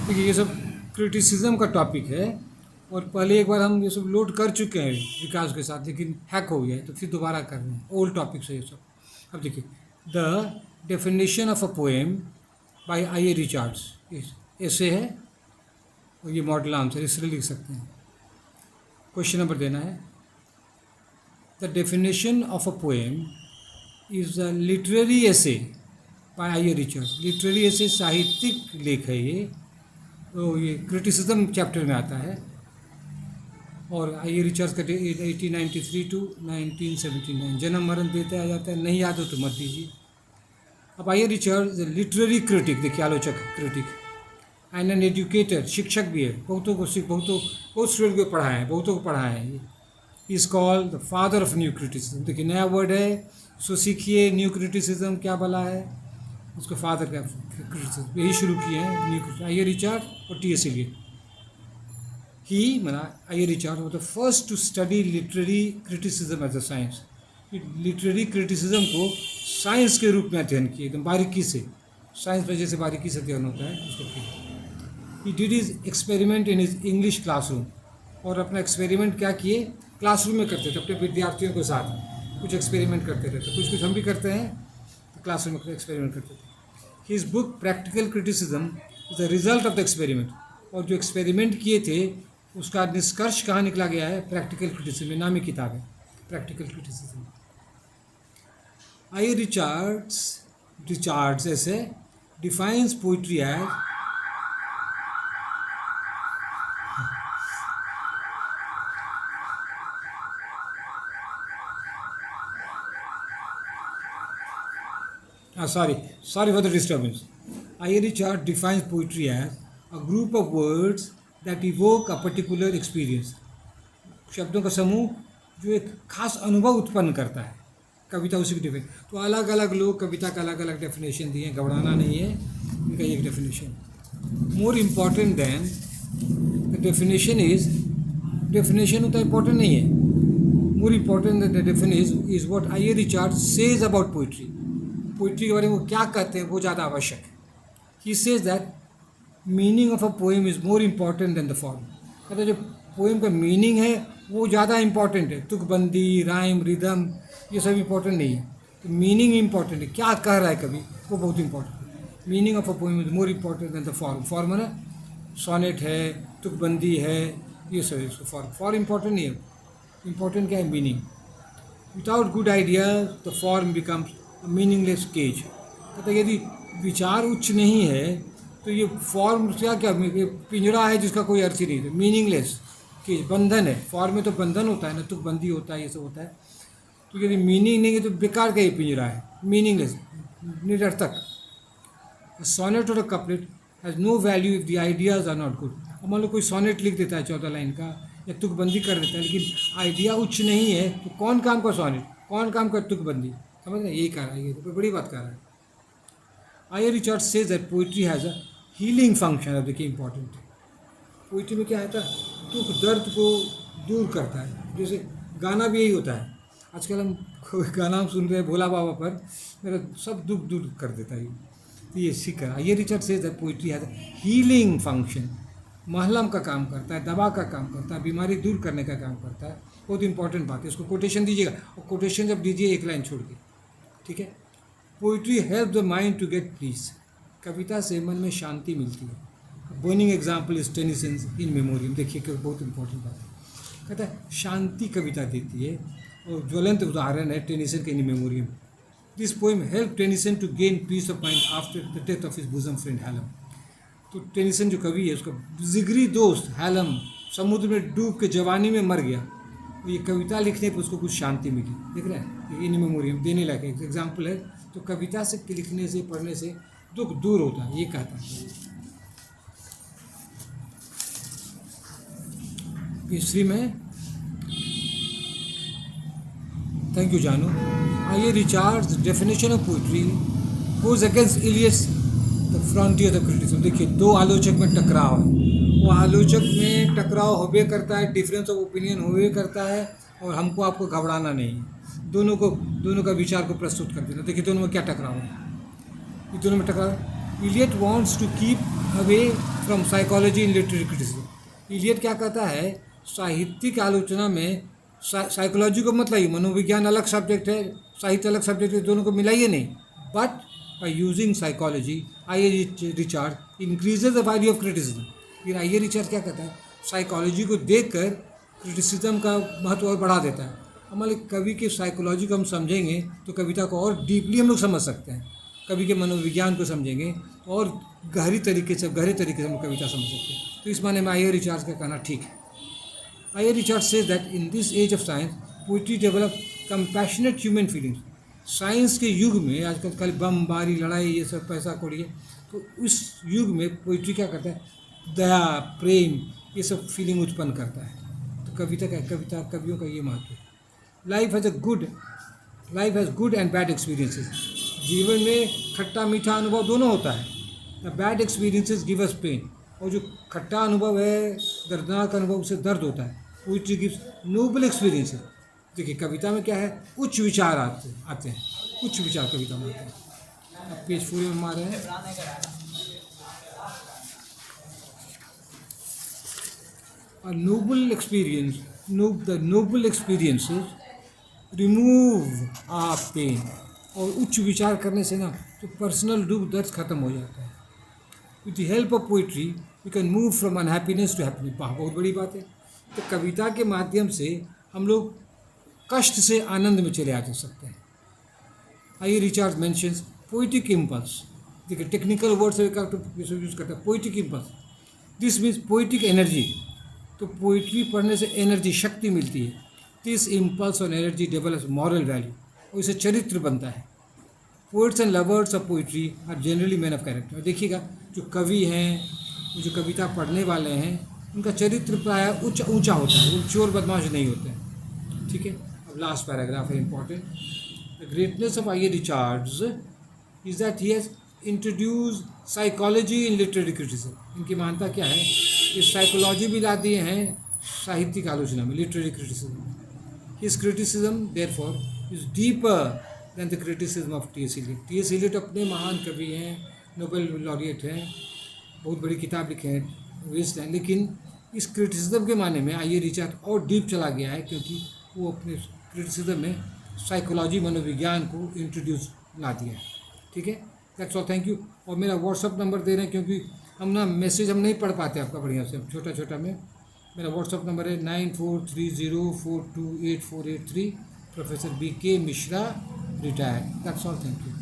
देखिए ये सब क्रिटिसिज्म का टॉपिक है और पहले एक बार हम ये सब लोड कर चुके हैं विकास के साथ, लेकिन हैक हो गया है तो फिर दोबारा कर रहे हैं। ओल्ड टॉपिक से ये सब। अब देखिए, the definition of a poem by I A Richards, ऐसे है और ये मॉडल आंसर इसलिए लिख सकते हैं। क्वेश्चन नंबर देना है, the definition of a poem is a literary essay by I A Richards. Literary essay साहित्यिक लेख है ये, तो ये क्रिटिसिज्म चैप्टर में आता है। और आई ए रिचार्ड्स का 1893 टू 1979 जन्म मरण देते आ जाता है, नहीं याद हो तो मत दीजिए। अब आई ए रिचार्ड्स लिटरेरी क्रिटिक, देखिए आलोचक क्रिटिक, एंड एन एजुकेटर, शिक्षक भी है, बहुत स्टूडेंट को पढ़ाए हैं, बहुतों को पढ़ाए हैं। ये is called the father of new criticism. देखिए नया वर्ड है, सो सीखिए न्यू क्रिटिसिज्म क्या भला है, उसको फादर का क्रिटिसिज्म यही शुरू किए हैं न्यू आई ए रिचार्ड और टी एस एलियट। ही मना I A Richard was the first to study literary criticism as a science. Literary criticism को साइंस के रूप में अध्ययन किए, एकदम बारीकी से, साइंस में जैसे बारीकी से अध्ययन होता है उसको किया। He did is experiment in his English classroom, और अपना एक्सपेरिमेंट क्या किए, क्लासरूम में करते थे, अपने विद्यार्थियों के साथ कुछ एक्सपेरिमेंट करते रहते, कुछ कुछ हम भी करते हैं, तो क्लासरूम में एक्सपेरिमेंट करते थे। His book practical criticism is the result of the experiment, और जो एक्सपेरिमेंट किए थे उसका निष्कर्ष कहाँ निकला गया है, प्रैक्टिकल क्रिटिसिज्म, नामी किताब है प्रैक्टिकल क्रिटिसिज्म। आई रिचार्ड्स ऐसे defines poetry as sorry for the disturbance. I. Richard defines poetry as a group of words that evoke a particular experience. शब्दों का समूह जो एक खास अनुभव उत्पन्न करता है, कविता उसी की डिफिनेशन। तो अलग अलग लोग कविता का अलग अलग डेफिनेशन दिए, घबराना नहीं है, इनका एक definition. More important than the definition is, definition उतना इम्पोर्टेंट नहीं है, more important the definition is what I A Richard says about poetry. Poetry के बारे में वो क्या कहते हैं वो ज़्यादा आवश्यक है। He says that meaning of a poem is more important than the form. कहते हैं जो पोएम का मीनिंग है वो ज़्यादा इम्पॉर्टेंट है, तुकबंदी, राइम, रिदम, ये सब इम्पॉर्टेंट नहीं है, तो मीनिंग इम्पॉर्टेंट है, क्या कह रहा है कभी, वो बहुत इम्पॉर्टेंट है। Meaning of a poem is more important than the form. Form है ना, सोनेट है, तुकबंदी है, ये सब है उसको फॉर्म इम्पॉर्टेंट नहीं है, इम्पॉर्टेंट क्या है, meaning. Without good idea the form becomes meaningless cage. तो यदि विचार उच्च नहीं है तो ये फॉर्म क्या पिंजरा है जिसका कोई अर्थ ही नहीं है, मीनिंगलेस केज, बंधन है। फॉर्म में तो बंधन होता है ना, तो बंदी होता है, ये सब होता है। तो यदि मीनिंग नहीं है तो बेकार का ये पिंजरा है, मीनिंगलेस, निरर्थक। सोनेट और couplet has no value if the ideas are not good. अब मान लो कोई सोनेट लिख देता है 14 लाइन का, या तुकबंदी कर देता है, लेकिन आइडिया उच्च नहीं है, तो कौन काम का सोनेट, कौन काम का तुकबंदी, समझ रहे, यही कह रहा है, ये तो बड़ी बात कह रहा है। I A Richard says that poetry has a healing function. अब देखिए इंपॉर्टेंट है, पोइट्री में क्या है, दुख दर्द को दूर करता है। जैसे गाना भी यही होता है, आजकल हम गाना हम सुन रहे हैं भोला बाबा पर, मेरा सब दुख दूर कर देता है, तो ये सीखा। I A Richard says that poetry has a healing function, महलम का काम करता है, दवा का काम करता है, बीमारी दूर करने का काम करता है। बहुत इंपॉर्टेंट बात है, इसको कोटेशन दीजिएगा, और कोटेशन जब दीजिए एक लाइन छोड़ के, ठीक है। Poetry help the mind to get peace, कविता से मन में शांति मिलती है। Burning example is Tennyson's In Memoriam. देखिए कि बहुत इंपॉर्टेंट बात है, कहता है शांति कविता देती है, और ज्वलंत उदाहरण है टेनिसन के In Memoriam. This poem help Tennyson to gain peace of mind after the death of his bosom friend Hallam. तो टेनिसन जो कवि है, उसका जिगरी दोस्त हैलम समुद्र में डूब के जवानी में मर गया, तो ये कविता लिखने पर उसको कुछ शांति मिली। देख रहे हैं, इन मेमोरियम देने लायक एक एग्जाम्पल है। तो कविता से लिखने से, पढ़ने से दुख दूर होता है, ये कहता है। हिस्ट्री में थैंक यू जानू। I A Richards definition of poetry goes against Eliot's the frontier of criticism. देखिए दो आलोचक में टकराव है, वो आलोचक में टकराव होबे करता है, डिफरेंस ऑफ ओपिनियन होबे करता है, और हमको आपको घबराना नहीं है, दोनों का विचार को प्रस्तुत कर देना। देखिए दोनों में क्या टकराव है, ये दोनों में टकराव। Eliot wants to keep away from psychology in literary criticism. Eliot क्या कहता है, साहित्यिक आलोचना में साइकोलॉजी को मत लाइए, मनोविज्ञान अलग सब्जेक्ट है, साहित्य अलग सब्जेक्ट है, दोनों को मिलाइए नहीं। But by using psychology I A Richard increases the value of criticism. फिर आई ए रिचार्ड क्या कहता है, साइकोलॉजी को देखकर क्रिटिसिज्म का महत्व और बढ़ा देता है। हमारे कवि के साइकोलॉजी को हम समझेंगे तो कविता को और डीपली हम लोग समझ सकते हैं। कवि के मनोविज्ञान को समझेंगे तो और गहरे तरीके से हम कविता समझ सकते हैं। तो इस माने में आई ए रिचार्ड का कहना ठीक है। I A Richard says that in this age of science poetry develop compassionate human feelings. Science के युग में आजकल कल बमबारी लड़ाई ये सब पैसा कौड़ी है, तो उस युग में पोइट्री क्या करता है, दया प्रेम ये सब फीलिंग उत्पन्न करता है। तो कविता कवियों का ये महत्व है। Life has good and bad experiences. जीवन में खट्टा मीठा अनुभव दोनों होता है। The bad experiences give us pain, और जो खट्टा अनुभव है, दर्दनाक अनुभव, से दर्द होता है। Poetry gives noble experiences. देखिए कविता में क्या है, उच्च विचार आते हैं, उच्च विचार कविता में आते हैं। अब पेज 4 में हम आ रहे हैं। A noble experience, the noble experiences remove our pain। और उच्च विचार करने से ना तो पर्सनल दुख दर्द खत्म हो जाता है। With the help of poetry we can move from unhappiness to happiness. बहुत बड़ी बात है। तो कविता के माध्यम से हम लोग कष्ट से आनंद में चले आ जा सकते हैं। I Richard mentions poetic impulse. देखिए टेक्निकल वर्ड से यूज़ करता है, poetic impulse. This means poetic energy. तो पोइट्री पढ़ने से एनर्जी, शक्ति मिलती है। दिस इम्पल्स और एनर्जी डेवलप्स मॉरल वैल्यू, और इससे चरित्र बनता है। Poets and lovers of poetry are generally man of character. देखिएगा जो कवि हैं, जो कविता पढ़ने वाले हैं, उनका चरित्र प्रायः ऊंचा होता है, वो चोर बदमाश नहीं होते हैं। ठीक है, अब लास्ट पैराग्राफ है important. The greatness of I A Richards is that he has introduce psychology in literary criticism. इनकी मान्यता क्या है, ये साइकोलॉजी भी ला दिए हैं साहित्यिक आलोचना में, literary criticism. His criticism therefore is deeper than the criticism of T S. Eliot. T S. Eliot अपने महान कवि हैं, नोबेल लॉरिएट हैं, बहुत बड़ी किताब लिखे हैं, वेस्ट हैं, लेकिन इस क्रिटिसिज्म के माने में आई ए रिचार्ड और डीप चला गया है, क्योंकि वो अपने क्रिटिसिज्म में साइकोलॉजी, मनोविज्ञान को इंट्रोड्यूस ला दिया है। ठीक है, दैट्स ऑल, थैंक यू। और मेरा व्हाट्सअप नंबर दे रहे हैं, क्योंकि हम ना मैसेज हम नहीं पढ़ पाते आपका बढ़िया से, छोटा में। मेरा व्हाट्सअप नंबर है 9430428483। Professor BK Mishra, retired. That's all, thank you.